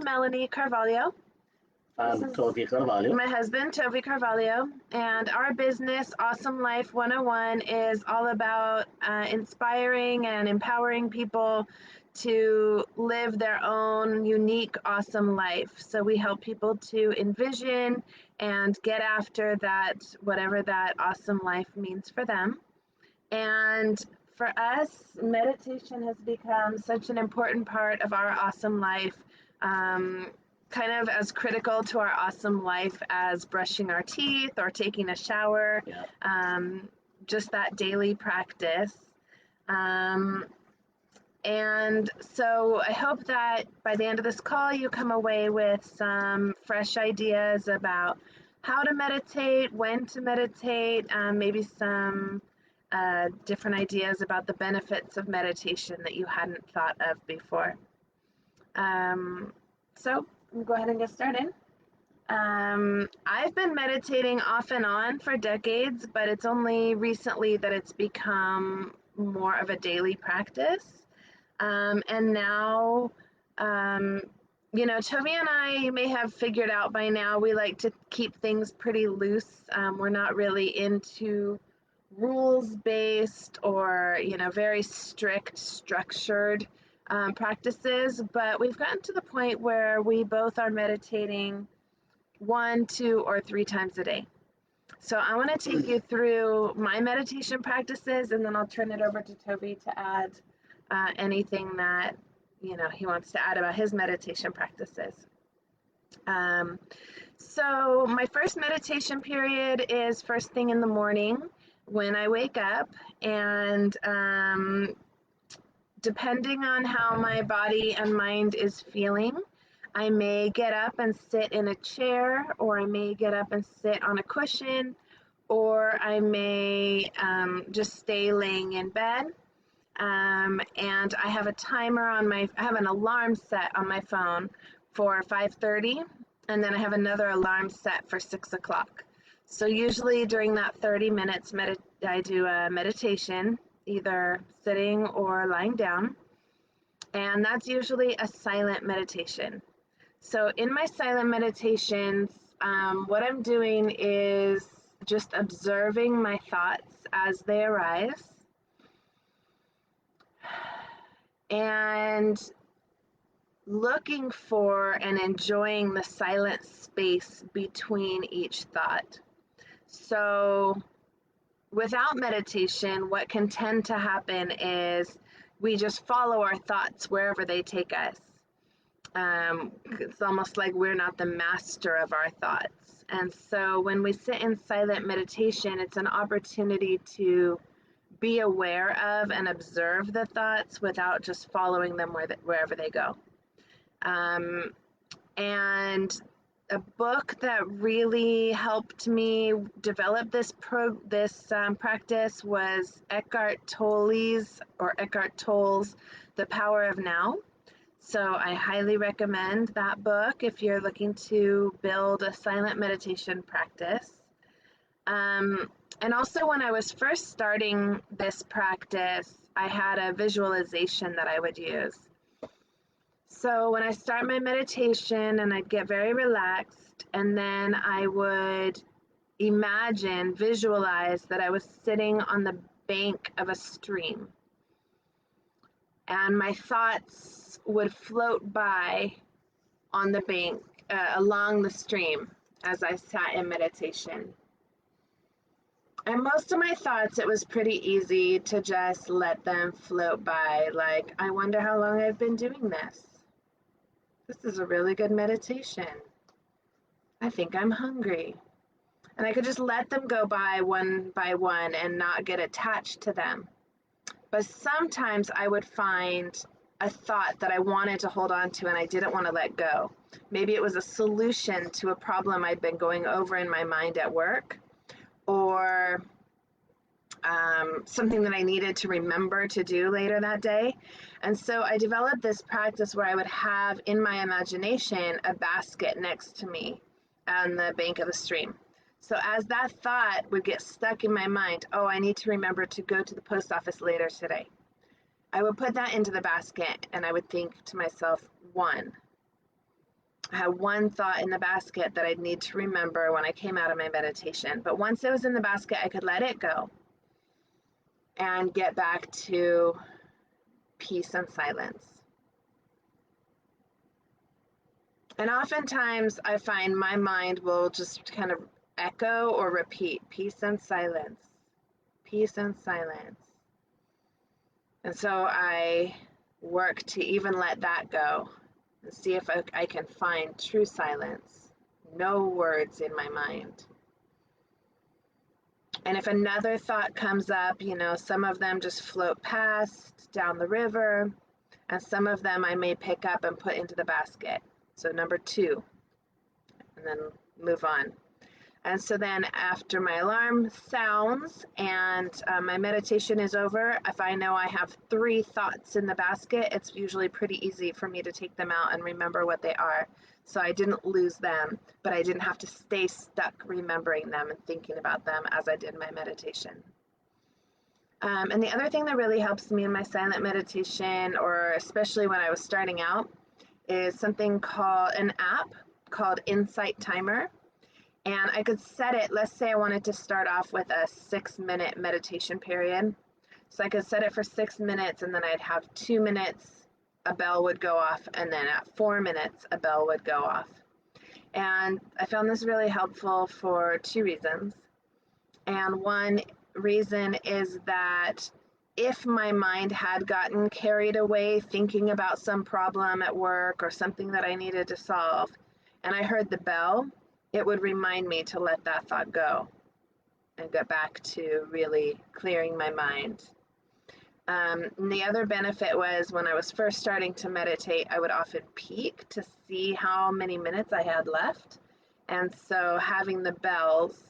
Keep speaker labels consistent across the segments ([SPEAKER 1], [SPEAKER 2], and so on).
[SPEAKER 1] Melanie Carvalho.
[SPEAKER 2] I'm Toby Carvalho.
[SPEAKER 1] My husband, Toby Carvalho, and our business, Awesome Life 101, is all about inspiring and empowering people to live their own unique, awesome life. So we help people to envision and get after that, whatever that awesome life means for them. And for us, meditation has become such an important part of our awesome life. Kind of as critical to our awesome life as brushing our teeth or taking a shower, just that daily practice. And so I hope that by the end of this call, you come away with some fresh ideas about how to meditate, when to meditate, maybe some different ideas about the benefits of meditation that you hadn't thought of before. So we'll go ahead and get started. I've been meditating off and on for decades, but it's only recently that it's become more of a daily practice. And now, you know, Toby and I, you may have figured out by now, we like to keep things pretty loose. We're not really into rules-based or, you know, very strict, structured practices, but we've gotten to the point where we both are meditating 1, 2, or 3 times a day. So I want to take you through my meditation practices, and then I'll turn it over to Toby to add anything that, you know, he wants to add about his meditation practices. So my first meditation period is first thing in the morning when I wake up, and depending on how my body and mind is feeling, I may get up and sit in a chair, or I may get up and sit on a cushion, or I may just stay laying in bed. And I have a timer on I have an alarm set on my phone for 5:30, and then I have another alarm set for 6 o'clock. So usually during that 30 minutes, I do a meditation, either sitting or lying down, and that's usually a silent meditation. So in my silent meditations, what I'm doing is just observing my thoughts as they arise, and looking for and enjoying the silent space between each thought. So without meditation, what can tend to happen is we just follow our thoughts wherever they take us. It's almost like we're not the master of our thoughts. And so when we sit in silent meditation, it's an opportunity to be aware of and observe the thoughts without just following them wherever they go. And a book that really helped me develop this practice was Eckhart Tolle's The Power of Now. So I highly recommend that book if you're looking to build a silent meditation practice. And also when I was first starting this practice, I had a visualization that I would use. So when I start my meditation, and I'd get very relaxed, and then I would visualize that I was sitting on the bank of a stream, and my thoughts would float by on the bank, along the stream as I sat in meditation. And most of my thoughts, it was pretty easy to just let them float by, like, I wonder how long I've been doing this. This is a really good meditation. I think I'm hungry. And I could just let them go by one and not get attached to them. But sometimes I would find a thought that I wanted to hold on to and I didn't want to let go. Maybe it was a solution to a problem I'd been going over in my mind at work, or something that I needed to remember to do later that day. And so I developed this practice where I would have in my imagination a basket next to me on the bank of the stream. So as that thought would get stuck in my mind, oh, I need to remember to go to the post office later today, I would put that into the basket and I would think to myself, 1, I had one thought in the basket that I'd need to remember when I came out of my meditation. But once it was in the basket, I could let it go and get back to peace and silence. And oftentimes I find my mind will just kind of echo or repeat peace and silence, peace and silence. And so I work to even let that go and see if I can find true silence, no words in my mind. And if another thought comes up, some of them just float past down the river, and some of them I may pick up and put into the basket. So number 2, and then move on. And so then after my alarm sounds and my meditation is over, if I know I have 3 thoughts in the basket, it's usually pretty easy for me to take them out and remember what they are. So I didn't lose them, but I didn't have to stay stuck remembering them and thinking about them as I did my meditation. And the other thing that really helps me in my silent meditation, or especially when I was starting out, is something called an app called Insight Timer. And I could set it, let's say I wanted to start off with a 6-minute meditation period. So I could set it for 6 minutes, and then I'd have 2 minutes, a bell would go off, and then at 4 minutes, a bell would go off. And I found this really helpful for 2 reasons. And one reason is that if my mind had gotten carried away thinking about some problem at work or something that I needed to solve, and I heard the bell, it would remind me to let that thought go and get back to really clearing my mind. And the other benefit was when I was first starting to meditate, I would often peek to see how many minutes I had left. And so having the bells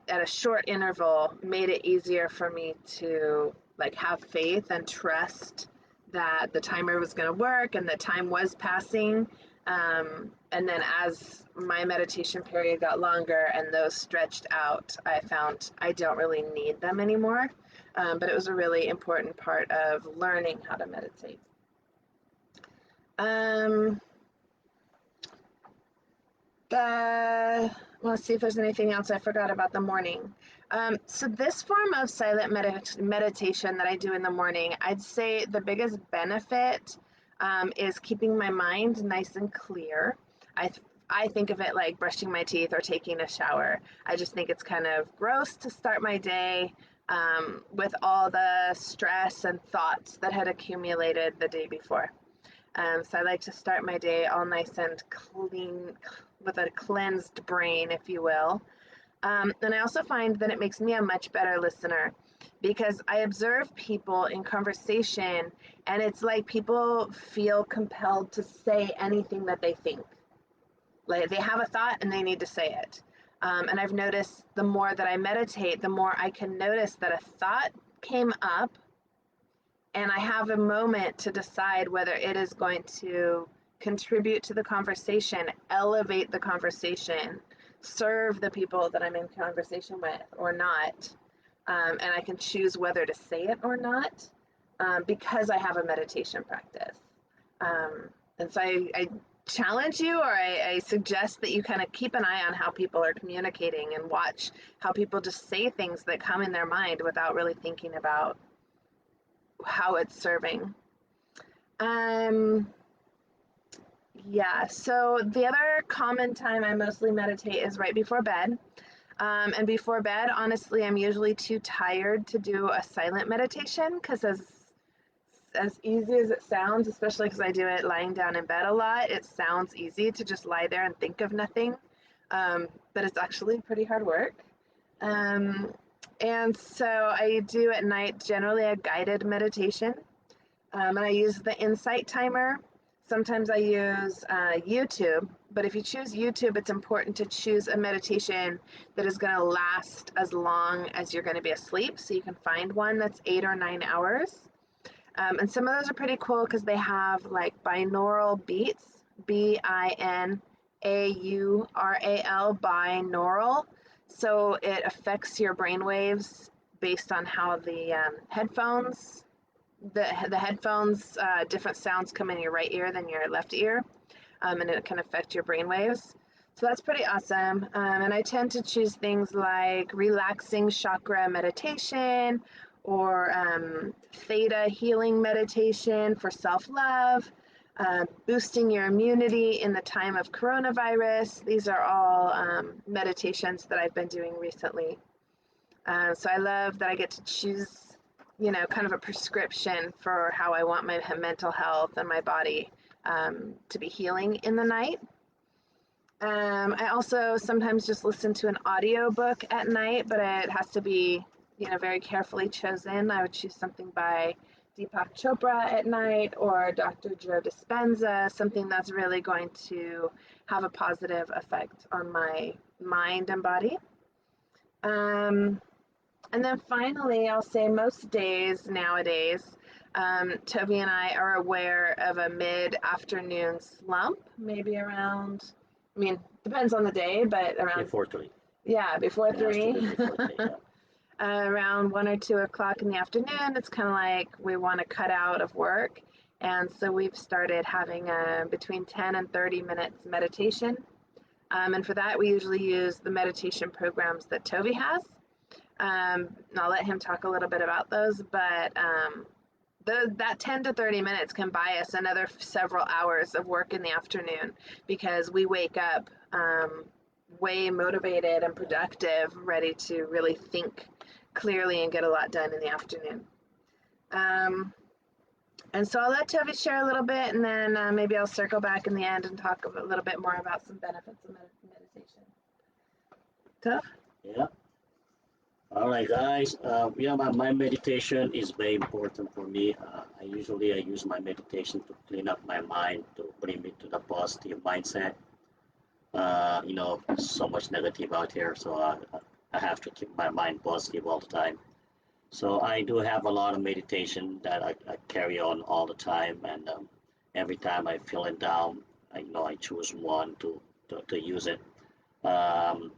[SPEAKER 1] at a short interval made it easier for me to have faith and trust that the timer was going to work and the time was passing. And then as my meditation period got longer and those stretched out, I found I don't really need them anymore. But it was a really important part of learning how to meditate. Let's see if there's anything else I forgot about the morning. So this form of silent meditation that I do in the morning, I'd say the biggest benefit is keeping my mind nice and clear. I think of it like brushing my teeth or taking a shower. I just think it's kind of gross to start my day with all the stress and thoughts that had accumulated the day before. So I like to start my day all nice and clean, with a cleansed brain, if you will. And I also find that it makes me a much better listener because I observe people in conversation, and it's like people feel compelled to say anything that they think. Like they have a thought and they need to say it. And I've noticed the more that I meditate, the more I can notice that a thought came up, and I have a moment to decide whether it is going to contribute to the conversation, elevate the conversation, serve the people that I'm in conversation with or not. And I can choose whether to say it or not because I have a meditation practice. And so I challenge you, or I suggest that you kind of keep an eye on how people are communicating and watch how people just say things that come in their mind without really thinking about how it's serving. Yeah, so the other common time I mostly meditate is right before bed. And before bed, honestly, I'm usually too tired to do a silent meditation because as easy as it sounds, especially because I do it lying down in bed a lot, it sounds easy to just lie there and think of nothing. But it's actually pretty hard work. And so I do at night generally a guided meditation. And I use the Insight Timer. Sometimes I use YouTube, but if you choose YouTube, it's important to choose a meditation that is going to last as long as you're going to be asleep. So you can find one that's 8 or 9 hours. And some of those are pretty cool because they have like binaural beats, Binaural, binaural. So it affects your brain waves based on how the headphones, different sounds come in your right ear than your left ear. and it can affect your brain waves. So that's pretty awesome. And I tend to choose things like relaxing chakra meditation or Theta Healing Meditation for self-love, boosting your immunity in the time of coronavirus. These are all meditations that I've been doing recently. So I love that I get to choose, kind of a prescription for how I want my mental health and my body to be healing in the night. I also sometimes just listen to an audio book at night, but it has to be, very carefully chosen. I would choose something by Deepak Chopra at night or Dr. Joe Dispenza, something that's really going to have a positive effect on my mind and body. And then finally, I'll say most days nowadays, Toby and I are aware of a mid-afternoon slump, maybe around, depends on the day, but around,
[SPEAKER 2] Before 3.
[SPEAKER 1] yeah, before
[SPEAKER 2] It has to
[SPEAKER 1] 3.
[SPEAKER 2] be before 3, yeah.
[SPEAKER 1] Around 1 or 2 o'clock in the afternoon, it's kind of like we want to cut out of work. And so we've started having between 10 and 30 minutes meditation. And for that, we usually use the meditation programs that Toby has. And I'll let him talk a little bit about those, but that 10 to 30 minutes can buy us another several hours of work in the afternoon because we wake up way motivated and productive, ready to really think clearly and get a lot done in the afternoon. And so I'll let Toby share a little bit, and then maybe I'll circle back in the end and talk a little bit more about some benefits of meditation. Tough?
[SPEAKER 2] Yeah. All right, guys. My meditation is very important for me. I use my meditation to clean up my mind, to bring me to the positive mindset. So much negative out here, so I have to keep my mind positive all the time. So I do have a lot of meditation that I carry on all the time, and every time I feel it down, I choose one to use it. Um,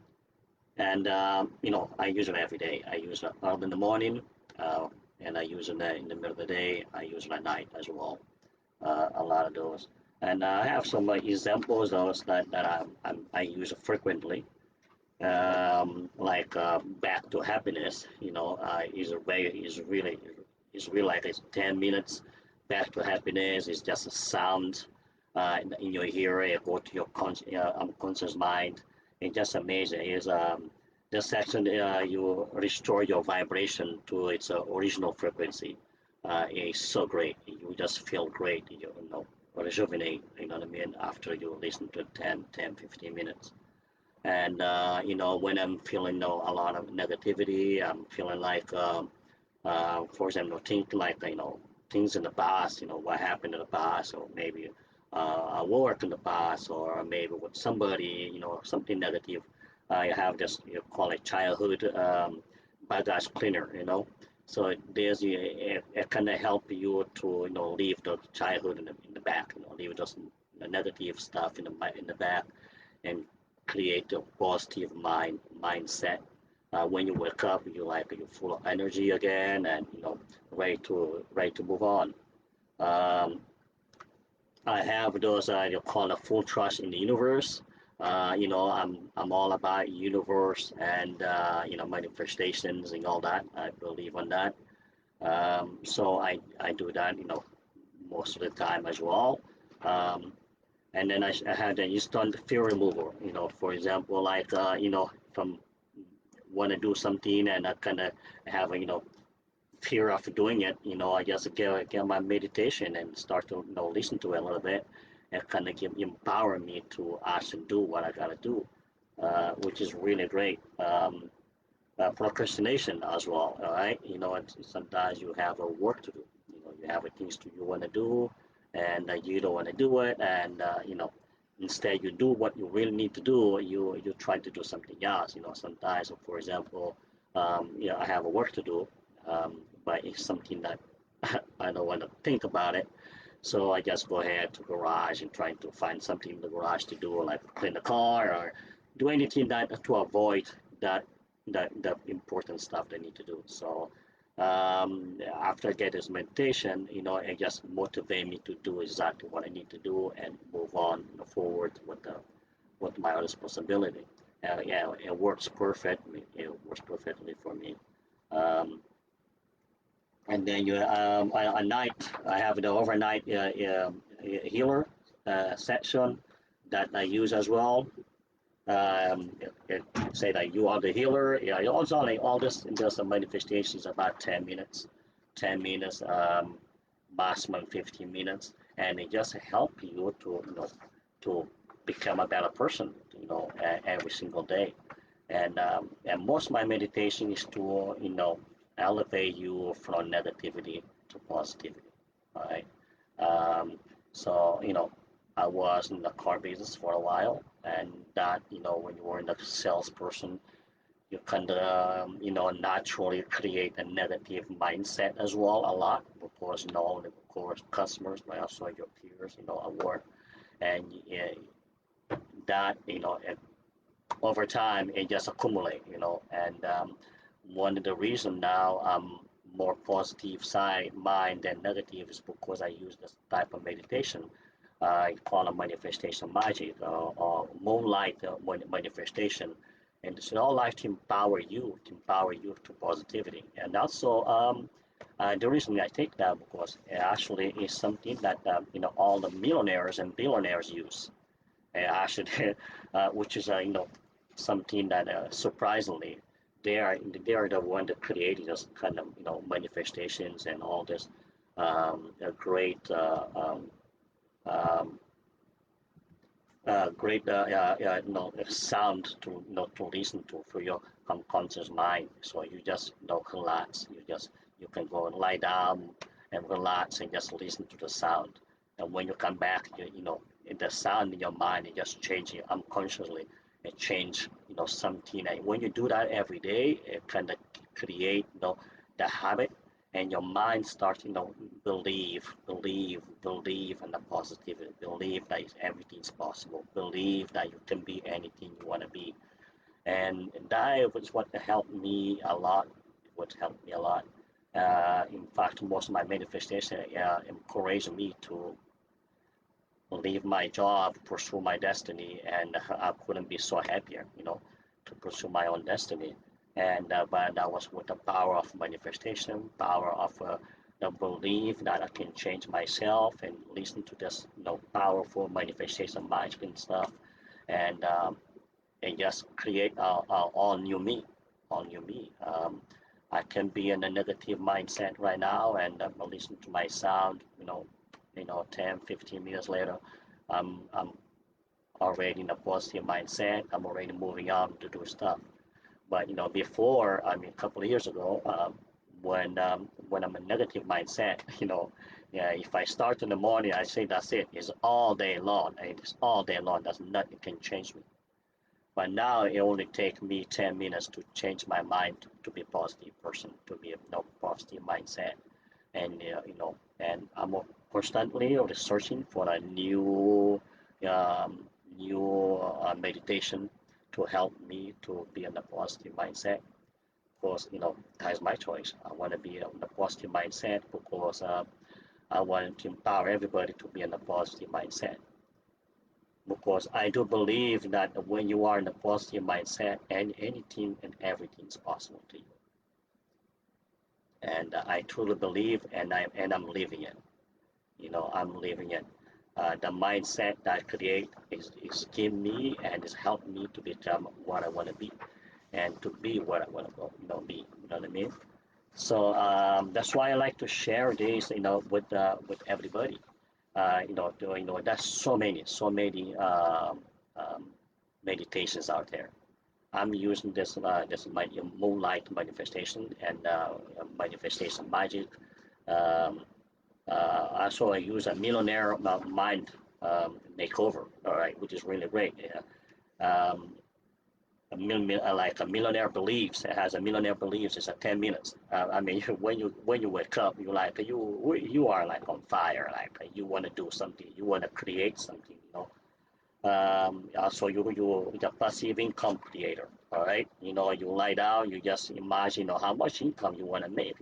[SPEAKER 2] and I use it every day. I use it early in the morning, and I use it in the middle of the day. I use it at night as well. A lot of those, and I have some examples of those that I use frequently. Like back to happiness, is really like it's 10 minutes. Back to happiness is just a sound in your hearing. It go to your unconscious mind. It's just amazing. Is the section you restore your vibration to its original frequency. It's so great. You just feel great. Rejuvenate. You know what I mean? After you listen to 10, 15 minutes. And when I'm feeling a lot of negativity, I'm feeling like for example, think like things in the past, what happened in the past, or maybe I work in the past, or maybe with somebody, something negative. I have this, call it childhood baggage cleaner. So it kind of help you to leave the childhood in the back, leave those negative stuff in the back, and create a positive mindset. When you wake up, you're full of energy again, and ready to move on. Um, I have those you call a full trust in the universe. I'm all about universe and manifestations and all that. I believe on that. So I do that most of the time as well. Um, and then I had an instant fear removal. For example, like from want to do something and I kind of have fear of doing it. I just get my meditation and start to listen to it a little bit, and kind of empower me to actually do what I gotta do, which is really great. Procrastination as well. All right, sometimes you have a work to do. You have things you want to do, and you don't want to do it, and instead you do what you really need to do. You try to do something else. Sometimes, for example, I have a work to do, but it's something that I don't want to think about it. So I just go ahead to garage and try to find something in the garage to do, like clean the car or do anything that to avoid that important stuff they need to do. So After I get this meditation, it just motivate me to do exactly what I need to do and move on, forward with my responsibility. Yeah, it works perfectly. It works perfectly for me. Um, and then at night, I have the overnight healer section that I use as well. It say that you are the healer. Yeah, it's only all this just a manifestation is about 10 minutes, 10 minutes, maximum 15 minutes, and it just help you to to become a better person, every single day. And most of my meditation is to elevate you from negativity to positivity, right? Um, so I was in the car business for a while, and that when you were in the salesperson, you kind of naturally create a negative mindset as well a lot. Of course, not only of course customers, but also your peers, at work, and that over time it just accumulate, and one of the reason now I'm more positive side mind than negative is because I use this type of meditation. I call it manifestation magic, or moonlight manifestation, and it's all like to empower you to positivity. And also the reason I take that because it actually is something that all the millionaires and billionaires use. Actually, which is something that surprisingly they are the one that created this kind of manifestations and all this great um, great sound to to listen to for your unconscious mind. So you just relax. You can go and lie down and relax and just listen to the sound. And when you come back, the sound in your mind it just changes unconsciously. It change something. And when you do that every day, it kind of create the habit and your mind starts believe in the positivity, believe that everything's possible, believe that you can be anything you want to be. And that was what helped me a lot. What helped me a lot. In fact, most of my manifestation encouraged me to leave my job, pursue my destiny, and I couldn't be so happier, to pursue my own destiny. And but that was with the power of manifestation, power of the belief that I can change myself and listen to this, powerful manifestation magic and stuff, and just create all new me, all new me. I can be in a negative mindset right now, and listen to my sound, 10, 15 minutes later, I'm already in a positive mindset. I'm already moving on to do stuff. But before, I mean, a couple of years ago, when I'm a negative mindset, yeah, if I start in the morning, I say that's it. It's all day long. It's all day long. There's nothing can change me. But now it only takes me 10 minutes to change my mind to be a positive person, to be a positive mindset, and and I'm constantly searching for a um, new meditation to help me to be in a positive mindset. Of course, that's my choice. I want to be in a positive mindset because I want to empower everybody to be in a positive mindset. Because I do believe that when you are in a positive mindset, and anything and everything is possible to you. And I truly believe, and I'm living it. I'm living it. The mindset that I create is give me and is help me to become what I want to be, and to be what I want to go, be. You know what I mean? So that's why I like to share this, with everybody. There's so many um, meditations out there. I'm using this moonlight manifestation and manifestation magic. Um, also, I use a millionaire mind makeover, all right, which is really great. Yeah. Um, like a millionaire believes, it has a millionaire believes it's a 10 minutes. I mean, when you wake up, you are like on fire, like you want to do something, you want to create something, So you the passive income creator. All right, you lie down, you just imagine how much income you want to make.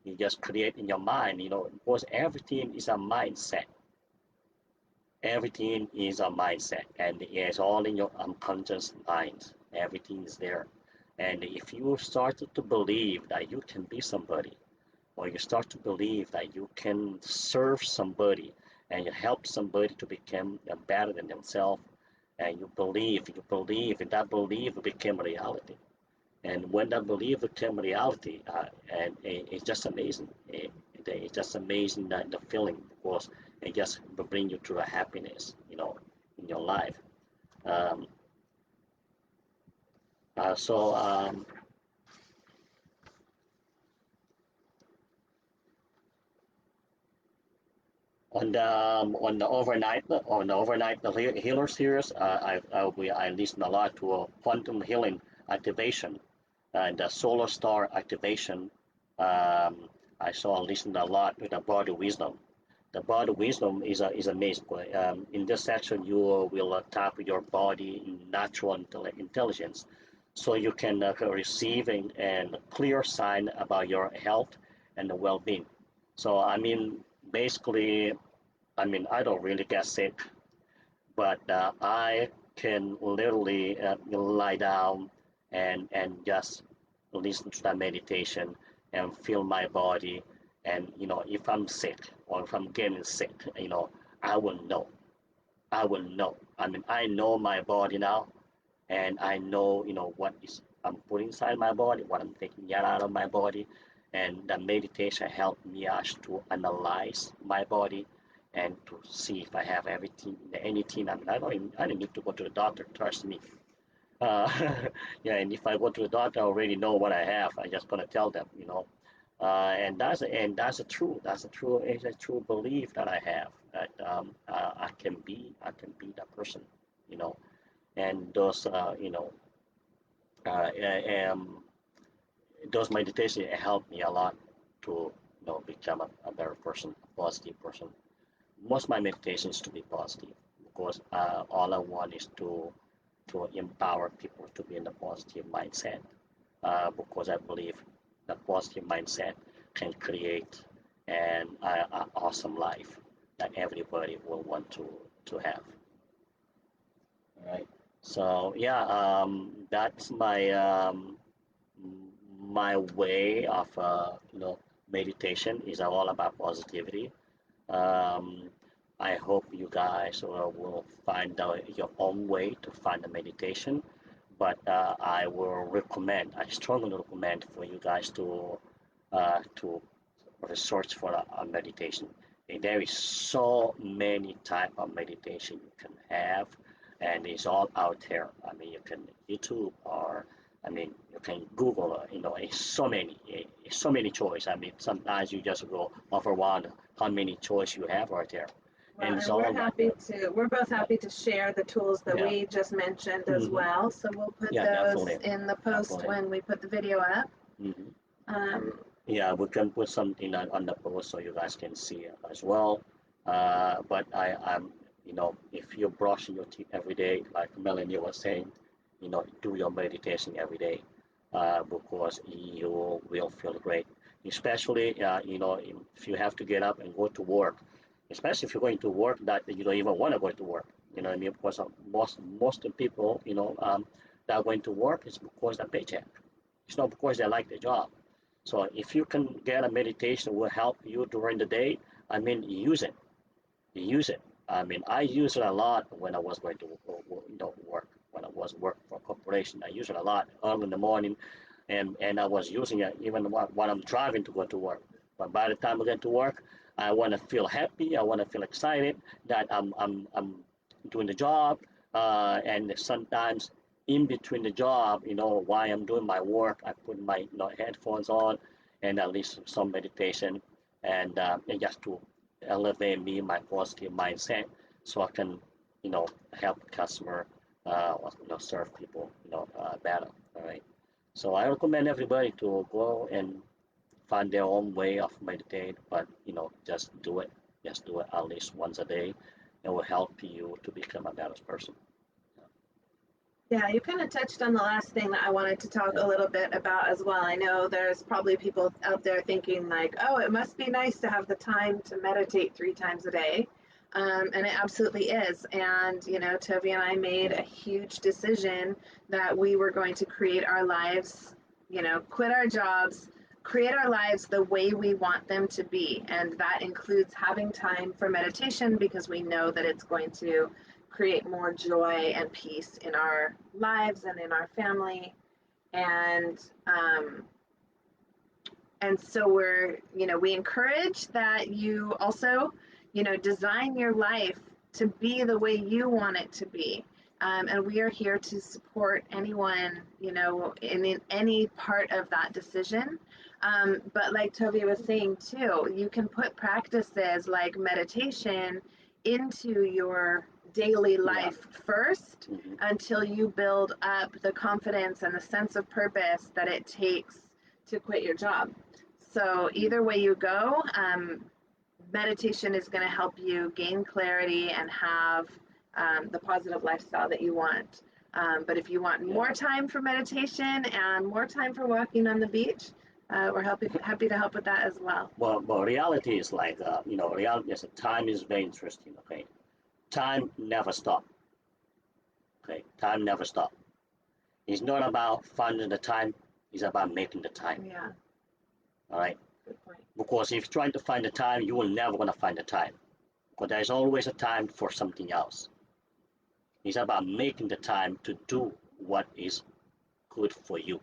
[SPEAKER 2] You just create in your mind. Because everything is a mindset. Everything is a mindset, and it's all in your unconscious mind. Everything is there, and if you start to believe that you can be somebody, or you start to believe that you can serve somebody and you help somebody to become better than themselves, and you believe, and that belief became reality. And when that belief became reality, and it's just amazing. It's just amazing that the feeling, because it just will bring you to a happiness, in your life. Um, so on the overnight healer series, I listen a lot to quantum healing activation and the solar star activation. Um, I saw listen a lot to the body wisdom. The body wisdom is amazing. In this section, you will tap your body natural intelligence, so you can receive and clear sign about your health and well-being. So basically, I don't really get sick, but I can literally lie down and just listen to that meditation and feel my body. And if I'm sick or if I'm getting sick, I will know. I will know. I know my body now, and I know what is I'm putting inside my body, what I'm taking out of my body, and the meditation helped me actually to analyze my body and to see if I have anything. I don't need to go to the doctor. Trust me. Yeah, and if I go to the doctor, I already know what I have. I just gonna tell them. And that's a true belief that I have, that I can be that person. You know, and uh, um, those meditation help me a lot to become a better person, a positive person. Most of my meditation is to be positive, because all I want is to empower people to be in a positive mindset, because I believe the positive mindset can create an awesome life that everybody will want to have. All right. So yeah, that's my way of meditation is all about positivity. Um, I hope you guys will find out your own way to find the meditation, but I strongly recommend for you guys to research for a meditation. And there is so many type of meditation you can have, and it's all out there. You can YouTube, or you can Google. It's so many choice. Sometimes you just go overwhelmed how many choice you have right there,
[SPEAKER 1] Well,
[SPEAKER 2] and it's
[SPEAKER 1] and we're
[SPEAKER 2] all that.
[SPEAKER 1] happy to, we're both
[SPEAKER 2] Yeah,
[SPEAKER 1] happy to share the tools that
[SPEAKER 2] yeah,
[SPEAKER 1] we just mentioned as
[SPEAKER 2] hmm
[SPEAKER 1] well. So we'll put
[SPEAKER 2] yeah,
[SPEAKER 1] those
[SPEAKER 2] definitely,
[SPEAKER 1] in the post
[SPEAKER 2] definitely.
[SPEAKER 1] when we put the video up.
[SPEAKER 2] hmm
[SPEAKER 1] Um,
[SPEAKER 2] Yeah, we can put something on the post so you guys can see it as well. But if you're brushing your teeth every day, like Melanie was saying, do your meditation every day, because you will feel great. Especially, if you have to get up and go to work, especially if you're going to work that you don't even want to go to work. You know what I mean? Because most of the people, that are going to work is because of paycheck. It's not because they like the job. So if you can get a meditation will help you during the day, use it. Use it. I use it a lot when I was going to work. When I was working for a corporation, I use it a lot early in the morning, and I was using it even when I'm driving to go to work. But by the time I get to work, I want to feel happy. I want to feel excited that I'm doing the job. And sometimes in between the job, while I'm doing my work, I put my headphones on and at least some meditation, and just to elevate me my positive mindset, so I can help customer, serve people better. All right. So I recommend everybody to go and find their own way of meditate, but just do it. Just do it at least once a day, it will help you to become a better person.
[SPEAKER 1] Yeah, you kind of touched on the last thing that I wanted to talk
[SPEAKER 2] Yeah.
[SPEAKER 1] a little bit about as well. I know there's probably people out there thinking like, oh, it must be nice to have the time to meditate 3 times a day. And it absolutely is. And, you know, Toby and I made a huge decision that we were going to create our lives, you know, quit our jobs, create our lives the way we want them to be. And that includes having time for meditation because we know that it's going to create more joy and peace in our lives and in our family. And and so we encourage that you also, design your life to be the way you want it to be. And we are here to support anyone, in any part of that decision. But like Toby was saying too, you can put practices like meditation into your daily life first until you build up the confidence and the sense of purpose that it takes to quit your job. So either way you go, meditation is going to help you gain clarity and have the positive lifestyle that you want. But if you want more time for meditation and more time for walking on the beach, we're happy to help with that as well.
[SPEAKER 2] Well, reality is like, reality is time is very interesting. Okay, time never stop. Okay, time never stop. It's not about finding the time; it's about making the time.
[SPEAKER 1] Yeah.
[SPEAKER 2] All right.
[SPEAKER 1] Good point.
[SPEAKER 2] Because if you're trying to find the time, you will never gonna find the time. Because there's always a time for something else. It's about making the time to do what is good for you,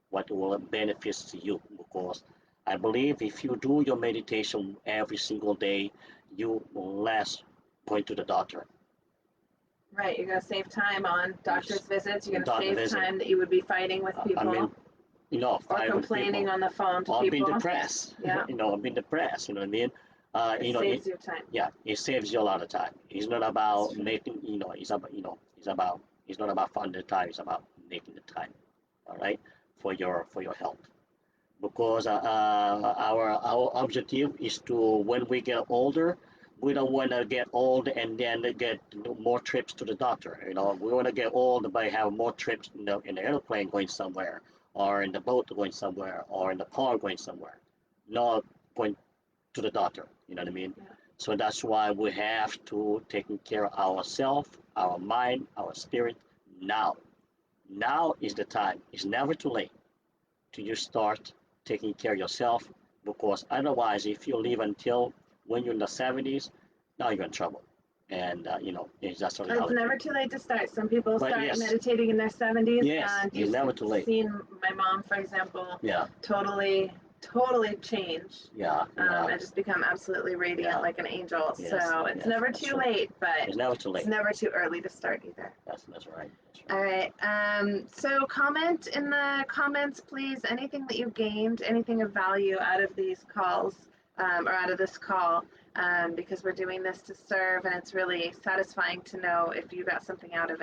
[SPEAKER 2] what will benefits to you. Because I believe if you do your meditation every single day, you less going to the doctor.
[SPEAKER 1] Right, you're going to save time on doctor's visits. You're going to
[SPEAKER 2] Doctor
[SPEAKER 1] save
[SPEAKER 2] visit.
[SPEAKER 1] time that you would be fighting with people.
[SPEAKER 2] I mean,
[SPEAKER 1] or
[SPEAKER 2] fighting with
[SPEAKER 1] complaining
[SPEAKER 2] people,
[SPEAKER 1] on the phone to
[SPEAKER 2] or
[SPEAKER 1] people.
[SPEAKER 2] being depressed.
[SPEAKER 1] Yeah.
[SPEAKER 2] Being depressed. You know what I mean?
[SPEAKER 1] It saves you time.
[SPEAKER 2] Yeah, it saves you a lot of time. It's not about making. It's not about finding the time. It's about making the time. All right, for your health. Because our objective is to, when we get older, we don't want to get old and then get more trips to the doctor. We want to get old by have more trips in the airplane going somewhere, or in the boat going somewhere, or in the car going somewhere, not going to the doctor. You know what I mean?
[SPEAKER 1] Yeah.
[SPEAKER 2] So that's why we have to taking care of ourselves, our mind, our spirit now. Now is the time. It's never too late to just start taking care of yourself, because otherwise, if you live until when you're in the 70s, now you're in trouble. And it's just a reality.
[SPEAKER 1] It's never too late to start. Some people
[SPEAKER 2] But
[SPEAKER 1] start
[SPEAKER 2] yes.
[SPEAKER 1] meditating in their 70s,
[SPEAKER 2] Yes,
[SPEAKER 1] and
[SPEAKER 2] it's
[SPEAKER 1] you've
[SPEAKER 2] never too late.
[SPEAKER 1] seen my mom, for example,
[SPEAKER 2] Yeah.
[SPEAKER 1] totally change.
[SPEAKER 2] Yeah.
[SPEAKER 1] And just become absolutely radiant like an angel.
[SPEAKER 2] Yes,
[SPEAKER 1] So it's
[SPEAKER 2] yes,
[SPEAKER 1] never
[SPEAKER 2] that's
[SPEAKER 1] too
[SPEAKER 2] true.
[SPEAKER 1] late, but
[SPEAKER 2] It's never too late.
[SPEAKER 1] it's never too early to start either.
[SPEAKER 2] That's right.
[SPEAKER 1] All right. So comment in the comments, please, anything that you gained, anything of value out of these calls, or out of this call, because we're doing this to serve, and it's really satisfying to know if you got something out of it.